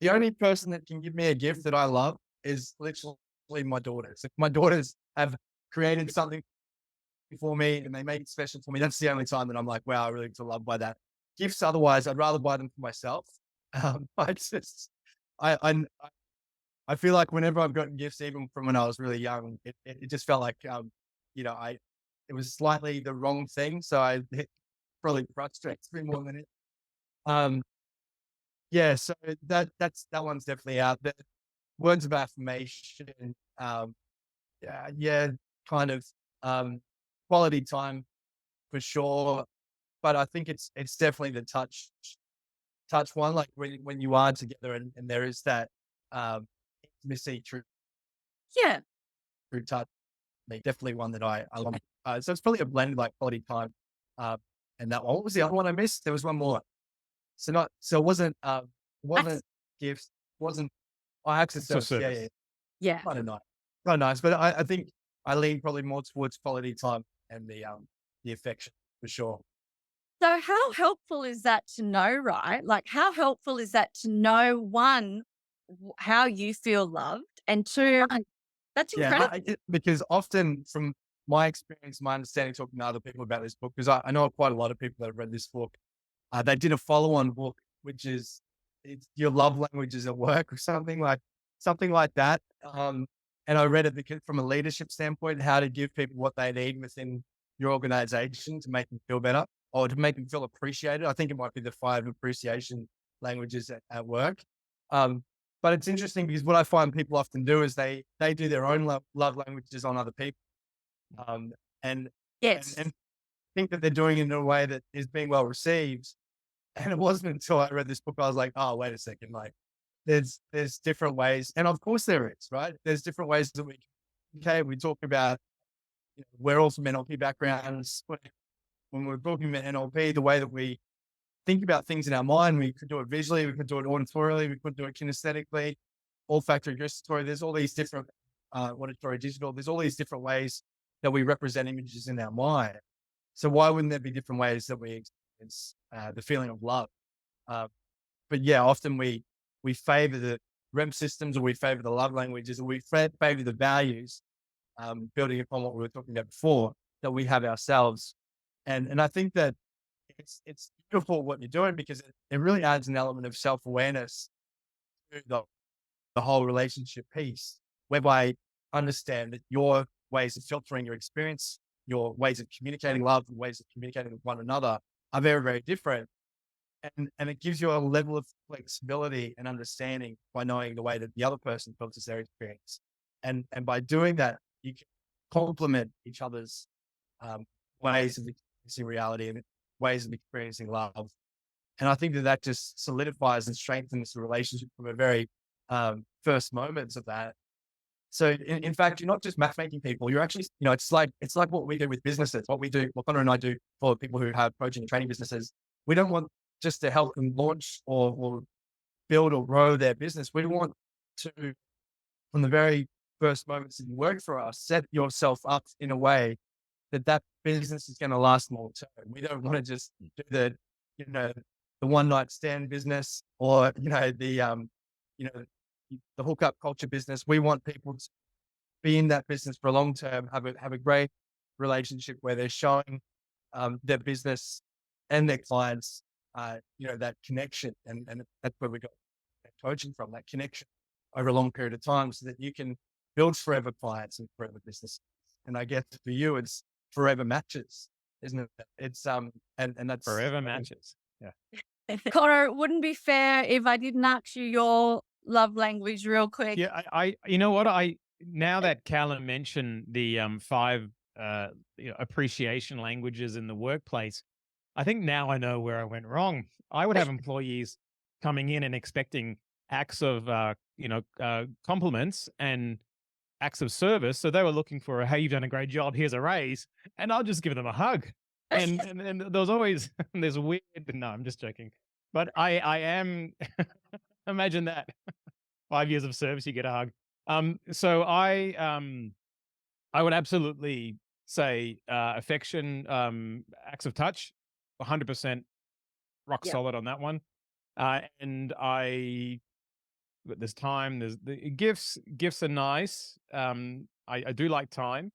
The only person that can give me a gift that I love is literally my daughters. If my daughters have created something for me and they make it special for me, that's the only time that I'm like, wow, I really feel loved by that. Gifts, otherwise, I'd rather buy them for myself. I feel like whenever I've gotten gifts, even from when I was really young, it just felt like, it was slightly the wrong thing. So it probably frustrates me more than it. So that one's definitely out there. Words of affirmation, kind of, quality time for sure. But I think it's definitely the touch one, like when you are together and there is that, intimacy through Yeah. touch. Definitely one that I love. So it's probably a blend, like quality time, and that one. What was the other one I missed? There was one more. So it wasn't gifts, wasn't acts of service. service. Yeah. Kind of nice, but I think I lean probably more towards quality time and the affection for sure. So how helpful is that to know, right? Like, how helpful is that to know, one, how you feel loved, and two, that's incredible. Because often from my experience, my understanding, talking to other people about this book, because I know quite a lot of people that have read this book, they did a follow-on book, which is it's your love languages at work or something like that. And I read it because from a leadership standpoint, how to give people what they need within your organization to make them feel better or to make them feel appreciated. I think it might be the 5 appreciation languages at work. But it's interesting because what I find people often do is they do their own love languages on other people. And think that they're doing it in a way that is being well received. And it wasn't until I read this book, I was like, oh, wait a second. Like there's different ways. And of course there is, right? There's different ways that we talk about, we're all from NLP backgrounds. When we're talking about NLP, the way that we think about things in our mind, we could do it visually, we could do it auditorily, we could do it kinesthetically, olfactory, gustatory. There's all these different, auditory, digital. There's all these different ways that we represent images in our mind. So why wouldn't there be different ways that we experience the feeling of love? But yeah, often we favor the REM systems, or we favor the love languages, or we favor the values, building upon what we were talking about before, that we have ourselves. And I think that it's beautiful what you're doing, because it really adds an element of self-awareness to the whole relationship piece, whereby understand that your ways of filtering your experience, your ways of communicating love, and ways of communicating with one another are very, very different. And it gives you a level of flexibility and understanding by knowing the way that the other person filters their experience. And by doing that, you can complement each other's ways of experiencing reality and ways of experiencing love. And I think that just solidifies and strengthens the relationship from a very first moments of that. So in fact, you're not just matchmaking people. You're actually, it's like what we do with businesses, what Connor and I do for people who have coaching and training businesses. We don't want just to help them launch or build or grow their business. We want to, from the very first moments that you work for us, set yourself up in a way that business is going to last long term. We don't want to just do the one night stand business or, the hookup culture business. We want people to be in that business for a long term, have a great relationship where they're showing their business and their clients, that connection. And that's where we got coaching from, that connection over a long period of time so that you can build forever clients and forever business. And I guess for you, it's forever matches, isn't it? It's, and that's Forever matches. Yeah. Connor, it wouldn't be fair if I didn't ask you your love language real quick. Yeah, I you know what, now that Calum mentioned the 5 appreciation languages in the workplace, I think now I know where I went wrong. I would have employees coming in and expecting acts of compliments and acts of service. So they were looking for a, hey, you've done a great job, here's a raise, and I'll just give them a hug. And there was always there's weird. No, I'm just joking. But I am imagine that 5 years of service, you get a hug. So I would absolutely say affection, acts of touch, 100% rock Yeah. solid on that one. And there's time. There's the gifts. Gifts are nice. I do like time,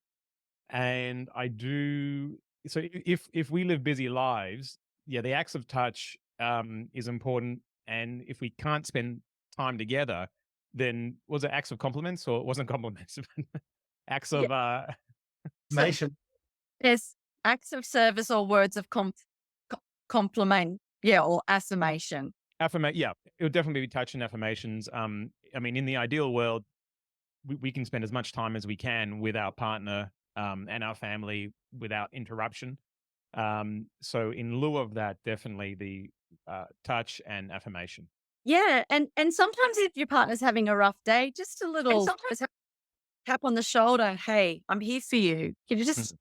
and I do. So if we live busy lives, yeah, the acts of touch is important. And if we can't spend time together, then was it acts of compliments or it wasn't compliments? Acts of Affirmation. Yes, acts of service or words of compliment, or affirmation. Yeah, it would definitely be touch and affirmations. I mean, in the ideal world, we can spend as much time as we can with our partner and our family without interruption. So in lieu of that, definitely the touch and affirmation. Yeah, and sometimes if your partner's having a rough day, just a little tap on the shoulder. Hey, I'm here for you. Can you just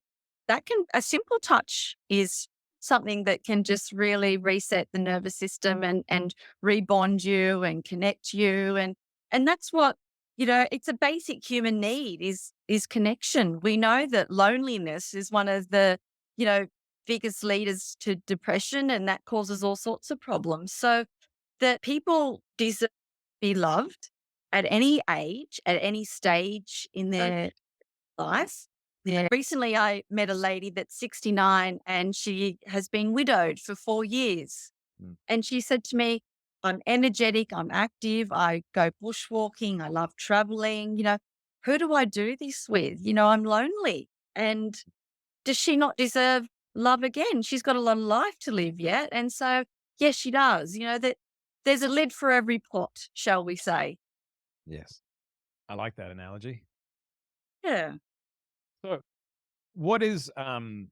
a simple touch is something that can just really reset the nervous system and rebond you and connect you. And that's what, it's a basic human need is connection. We know that loneliness is one of the, biggest leaders to depression, and that causes all sorts of problems. So that people deserve to be loved at any age, at any stage in their life. Yeah. Recently, I met a lady that's 69 and she has been widowed for 4 years. And she said to me, I'm energetic, I'm active, I go bushwalking, I love traveling. Who do I do this with? I'm lonely. And does she not deserve love again? She's got a lot of life to live yet. And so, yes, she does. That there's a lid for every pot, shall we say. Yes. I like that analogy. Yeah. So what is, in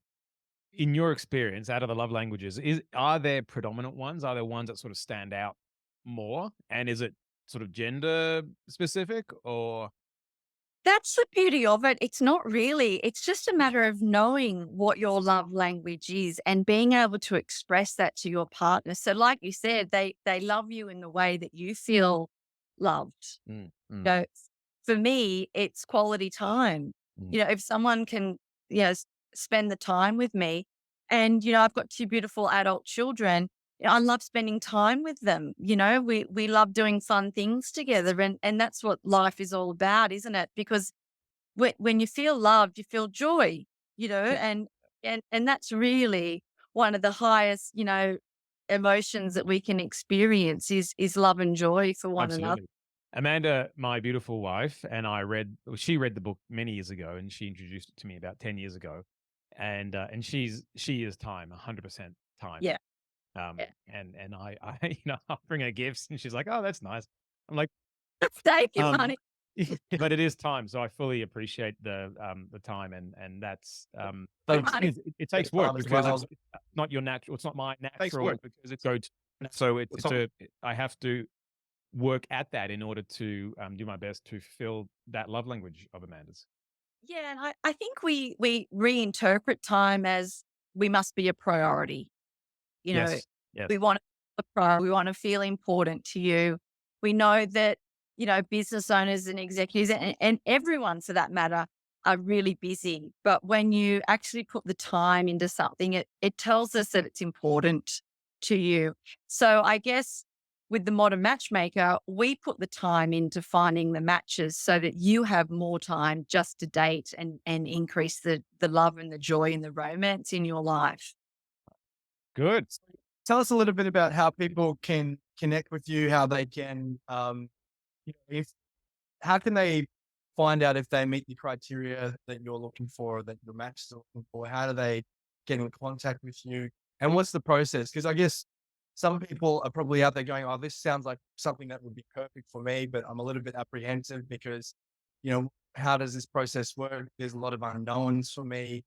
your experience, out of the love languages, are there predominant ones? Are there ones that sort of stand out more? And is it sort of gender specific or? That's the beauty of it. It's not really. It's just a matter of knowing what your love language is and being able to express that to your partner. So like you said, they love you in the way that you feel loved. So for me, it's quality time. If someone can, spend the time with me and, I've got 2 beautiful adult children, I love spending time with them. We love doing fun things together. And that's what life is all about, isn't it? Because when you feel loved, you feel joy, and that's really one of the highest, emotions that we can experience is love and joy for one another. Amanda, my beautiful wife, and she read the book many years ago and she introduced it to me about 10 years ago. And she is time, 100% time. Yeah. And I I'll bring her gifts and she's like, oh, that's nice. I'm like, Thank you, honey. but it is time. So I fully appreciate the time, and that's it takes work because it's not your natural. It's not my natural. work because it's go to. So I have to work at that in order to do my best to fill that love language of Amanda's. Yeah, and I think we reinterpret time as we must be a priority. You know, Yes. we want a priority, we want to feel important to you. We know that, business owners and executives and everyone for that matter are really busy. But when you actually put the time into something, it tells us that it's important to you. So I guess with the modern matchmaker, we put the time into finding the matches so that you have more time just to date and increase the love and the joy and the romance in your life. Good. Tell us a little bit about how people can connect with you, how they can, how can they find out if they meet the criteria that you're looking for, that your match is looking for? How do they get in contact with you? And what's the process? Because I guess some people are probably out there going, oh, this sounds like something that would be perfect for me, but I'm a little bit apprehensive because, how does this process work? There's a lot of unknowns for me.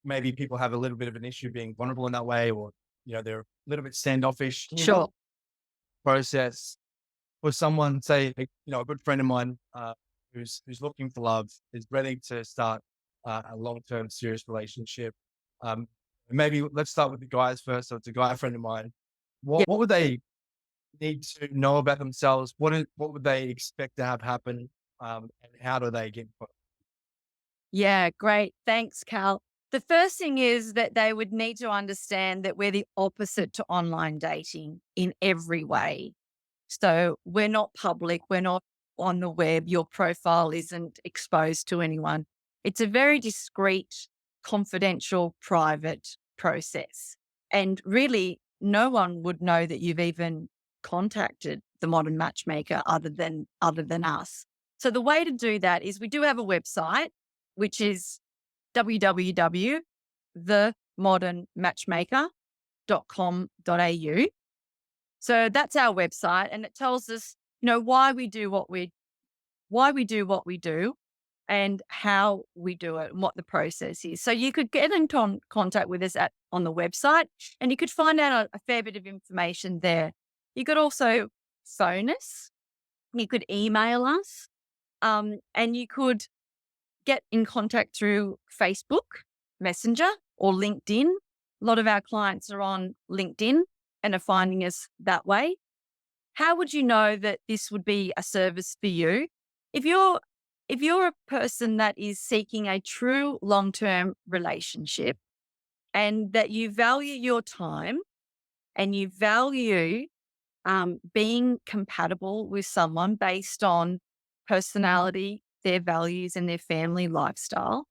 Maybe people have a little bit of an issue being vulnerable in that way, or, they're a little bit standoffish. Sure. Process for someone, say, a good friend of mine who's looking for love, is ready to start a long-term serious relationship. Maybe let's start with the guys first. So it's a guy friend of mine. What would they need to know about themselves? What would they expect to have happen? And how do they get involved? Yeah, great. Thanks, Cal. The first thing is that they would need to understand that we're the opposite to online dating in every way. So we're not public. We're not on the web. Your profile isn't exposed to anyone. It's a very discreet, confidential, private process. And really, no one would know that you've even contacted the modern matchmaker other than us. So the way to do that is we do have a website, which is www.themodernmatchmaker.com.au. So that's our website, and it tells us, why we do what we do and how we do it and what the process is. So you could get in contact with us on the website, and you could find out a fair bit of information there. You could also phone us, you could email us, and you could get in contact through Facebook Messenger or LinkedIn. A lot of our clients are on LinkedIn and are finding us that way. How would you know that this would be a service for you? If you're a person that is seeking a true long-term relationship and that you value your time and you value being compatible with someone based on personality, their values and their family lifestyle,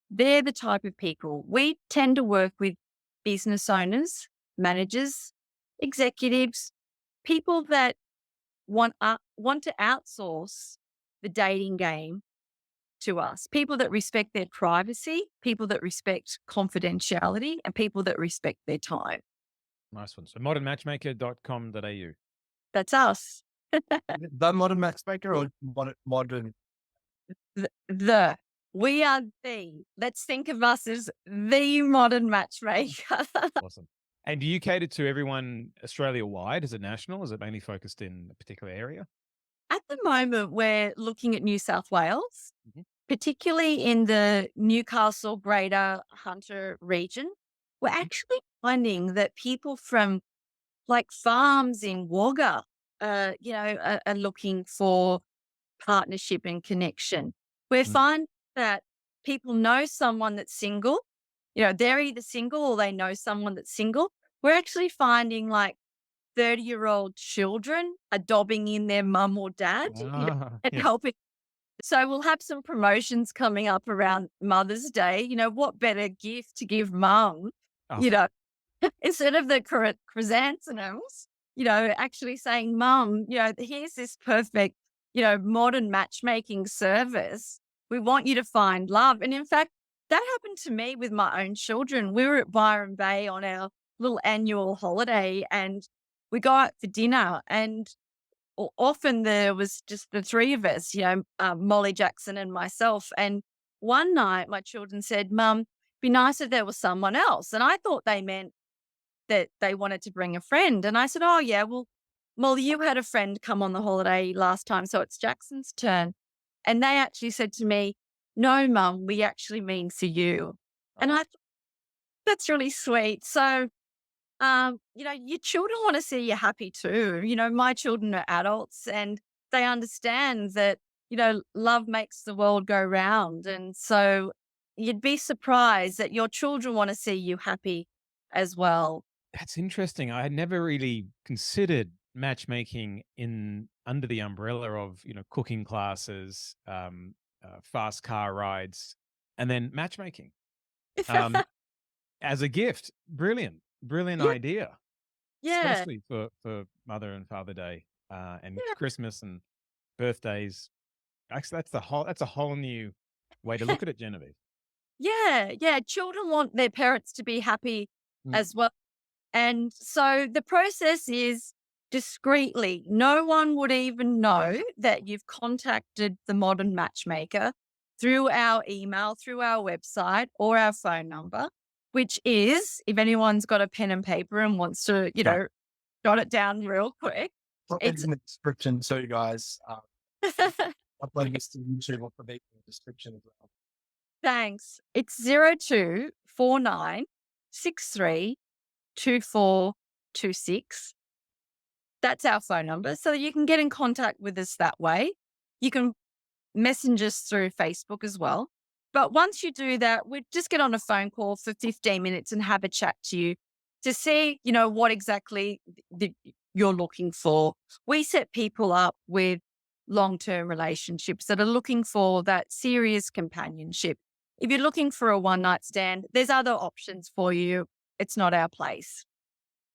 they're the type of people. We tend to work with business owners, managers, executives, people that want to outsource the dating game to us, people that respect their privacy, people that respect confidentiality, and people that respect their time. Nice one. So modernmatchmaker.com.au. That's us. The modern matchmaker or modern? We are let's think of us as the modern matchmaker. Awesome. And do you cater to everyone Australia-wide? Is it national? Is it mainly focused in a particular area? At the moment, we're looking at New South Wales, particularly in the Newcastle, Greater Hunter region. We're actually finding that people from like farms in Wagga, are looking for partnership and connection. We're finding that people know someone that's single. They're either single or they know someone that's single. We're actually finding like 30-year-old children are dobbing in their mum or dad and helping. So we'll have some promotions coming up around Mother's Day. What better gift to give mum, instead of the chrysanthemums, actually saying, Mum, here's this perfect, modern matchmaking service. We want you to find love. And in fact, that happened to me with my own children. We were at Byron Bay on our little annual holiday and we go out for dinner and often there was just the three of us, Molly, Jackson and myself. And one night my children said, Mum, be nice if there was someone else. And I thought they meant that they wanted to bring a friend. And I said, oh, yeah, well, Molly, you had a friend come on the holiday last time, so it's Jackson's turn. And they actually said to me, no, Mum, we actually mean for you. And I thought, that's really sweet. So, your children want to see you happy too. My children are adults and they understand that, love makes the world go round. And so you'd be surprised that your children want to see you happy as well. That's interesting. I had never really considered matchmaking under the umbrella of, cooking classes, fast car rides, and then matchmaking um, as a gift. Brilliant Yeah. idea, Yeah. especially for Mother and Father Day and Yeah. Christmas and birthdays. Actually, that's a whole new way to look at it, Genevieve. Yeah. Yeah. Children want their parents to be happy Mm. as well. And so the process is discreetly. No one would even know that you've contacted the modern matchmaker through our email, through our website, or our phone number, which is, if anyone's got a pen and paper and wants to, jot it down real quick. It's in the description. So you guys, uploading this to YouTube or in the description as well. Thanks. It's 0249632426. That's our phone number. So you can get in contact with us that way. You can message us through Facebook as well. But once you do that, we just get on a phone call for 15 minutes and have a chat to you to see, what exactly you're looking for. We set people up with long-term relationships that are looking for that serious companionship. If you're looking for a one-night stand, there's other options for you. It's not our place.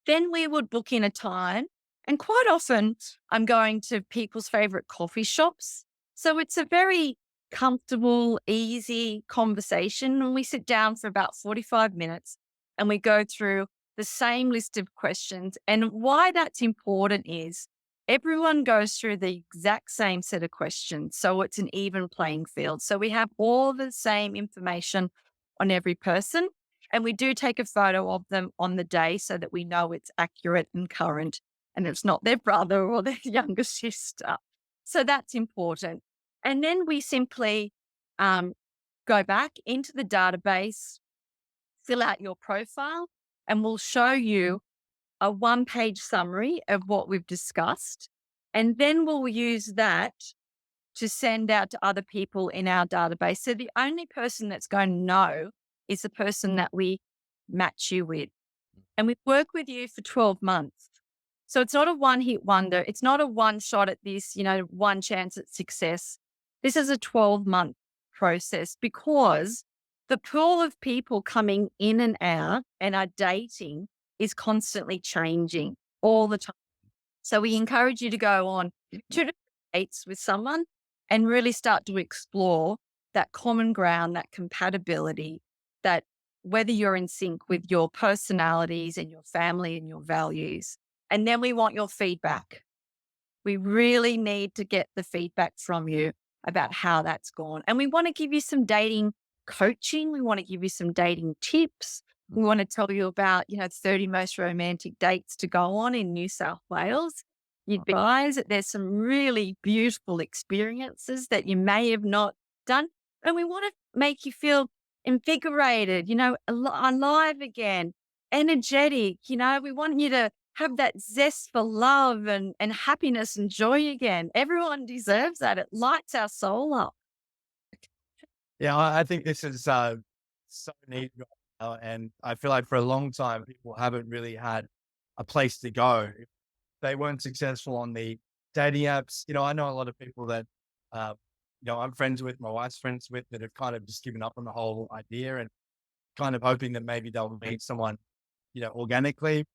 Then we would book in a time. And quite often I'm going to people's favorite coffee shops. So it's a very comfortable, easy conversation. And we sit down for about 45 minutes and we go through the same list of questions. And why that's important is everyone goes through the exact same set of questions. So it's an even playing field. So we have all the same information on every person. And we do take a photo of them on the day so that we know it's accurate and current and it's not their brother or their younger sister. So that's important. And then we simply go back into the database, fill out your profile, and we'll show you a one-page summary of what we've discussed. And then we'll use that to send out to other people in our database. So the only person that's going to know is the person that we match you with. And we work with you for 12 months. So it's not a one-hit wonder. It's not a one shot at this, one chance at success. This is a 12-month process because the pool of people coming in and out and are dating is constantly changing all the time. So we encourage you to go on 2 different dates with someone and really start to explore that common ground, that compatibility, that whether you're in sync with your personalities and your family and your values. And then we want your feedback. We really need to get the feedback from you about how that's gone. And we want to give you some dating coaching. We want to give you some dating tips. We want to tell you about, 30 most romantic dates to go on in New South Wales. You'd be surprised that there's some really beautiful experiences that you may have not done. And we want to make you feel invigorated, alive again, energetic. We want you to have that zest for love and happiness and joy again. Everyone deserves that. It lights our soul up. Yeah, I think this is so neat. And I feel like for a long time, people haven't really had a place to go. If they weren't successful on the dating apps, I know a lot of people that, I'm friends with, my wife's friends with, that have kind of just given up on the whole idea and kind of hoping that maybe they'll meet someone, organically.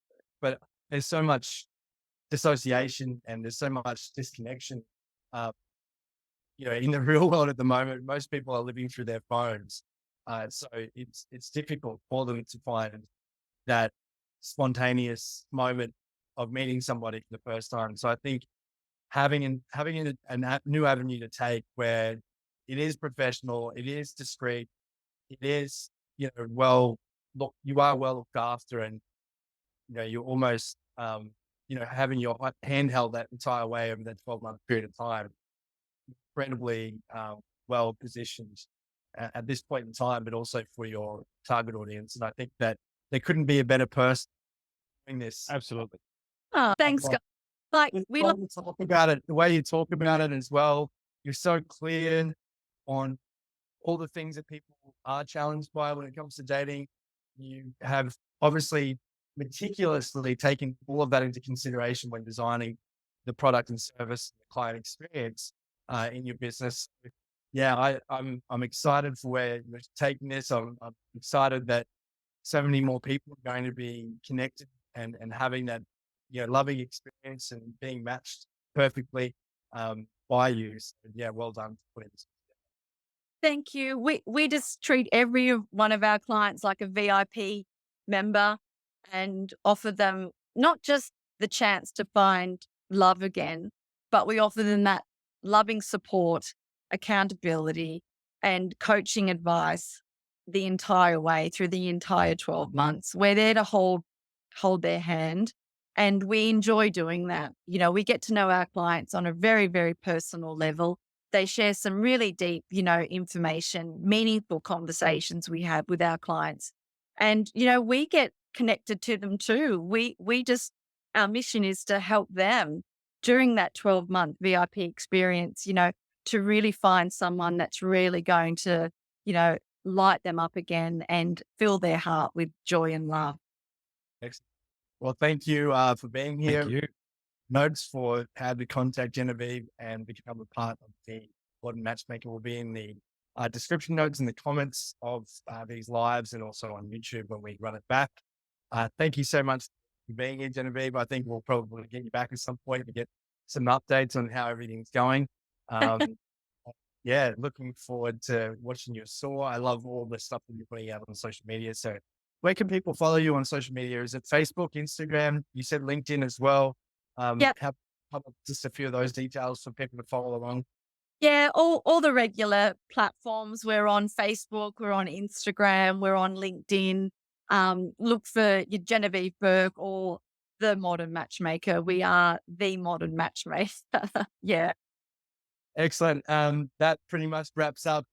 But there's so much dissociation and there's so much disconnection. In the real world at the moment, most people are living through their phones. So it's difficult for them to find that spontaneous moment of meeting somebody for the first time. So I think having a new avenue to take where it is professional, it is discreet, it is, you are well looked after, and you're almost, having your hand held that entire way over that 12-month period of time, incredibly well positioned at this point in time, but also for your target audience. And I think that there couldn't be a better person doing this. Absolutely. Oh, thanks, guys. Like we love talk about it, the way you talk about it as well. You're so clear on all the things that people are challenged by when it comes to dating. You have obviously meticulously taken all of that into consideration when designing the product and service, the client experience in your business. Yeah, I'm excited for where you're taking this. I'm excited that so many more people are going to be connected and having that loving experience and being matched perfectly by you. So, yeah, well done for putting this. Thank you. We just treat every one of our clients like a VIP member and offer them not just the chance to find love again, but we offer them that loving support, accountability, and coaching advice the entire way through the entire 12 months. We're there to hold their hand, and we enjoy doing that. We get to know our clients on a very, very personal level. They share some really deep, information, meaningful conversations we have with our clients. And, we get connected to them too. Our mission is to help them during that 12-month VIP experience, to really find someone that's really going to, light them up again and fill their heart with joy and love. Excellent. Well, thank you for being here. Thank you. Notes for how to contact Genevieve and become a part of the Modern Matchmaker will be in the description notes in the comments of these lives, and also on YouTube when we run it back. Thank you so much for being here, Genevieve. I think we'll probably get you back at some point to get some updates on how everything's going. Yeah, looking forward to watching your soar. I love all the stuff that you're putting out on social media. So where can people follow you on social media? Is it Facebook, Instagram? You said LinkedIn as well. Yep. How about just a few of those details for people to follow along? Yeah, all the regular platforms. We're on Facebook, we're on Instagram, we're on LinkedIn. Look for your Genevieve Burke or the Modern Matchmaker. We are the Modern Matchmaker. Yeah. Excellent. That pretty much wraps up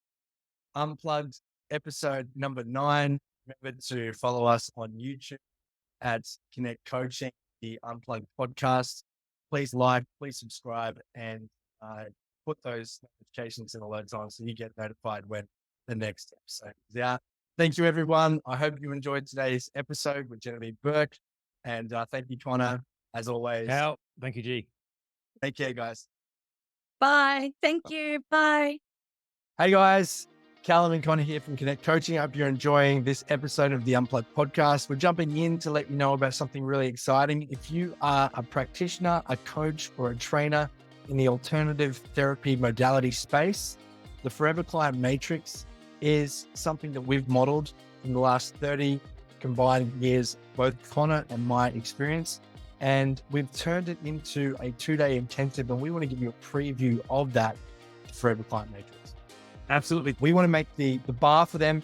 Unplugged episode number 9. Remember to follow us on YouTube at Connect Coaching, the Unplugged Podcast. Please like, please subscribe, and put those notifications and alerts on so you get notified when the next episode is out. Thank you, everyone. I hope you enjoyed today's episode with Genevieve Burke. And thank you, Connor, as always. Cal, thank you, G. Take care, guys. Bye. Thank you. Bye. Hey, guys. Calum and Connor here from Connect Coaching. I hope you're enjoying this episode of the Unplugged Podcast. We're jumping in to let you know about something really exciting. If you are a practitioner, a coach, or a trainer in the alternative therapy modality space, the Forever Client Matrix is something that we've modeled in the last 30 combined years, both Connor and my experience. And we've turned it into a 2-day intensive, and we want to give you a preview of that Forever Client Matrix. Absolutely. We want to make the bar for them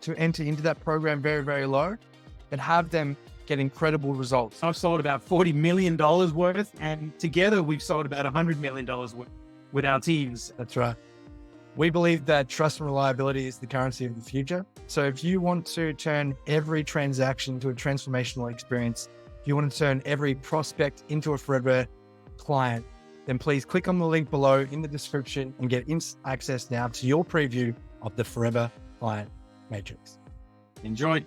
to enter into that program very, very low and have them get incredible results. I've sold about $40 million worth, and together we've sold about $100 million worth with our teams. That's right. We believe that trust and reliability is the currency of the future. So if you want to turn every transaction to a transformational experience, if you want to turn every prospect into a forever client, then please click on the link below in the description and get instant access now to your preview of the Forever Client Matrix. Enjoy.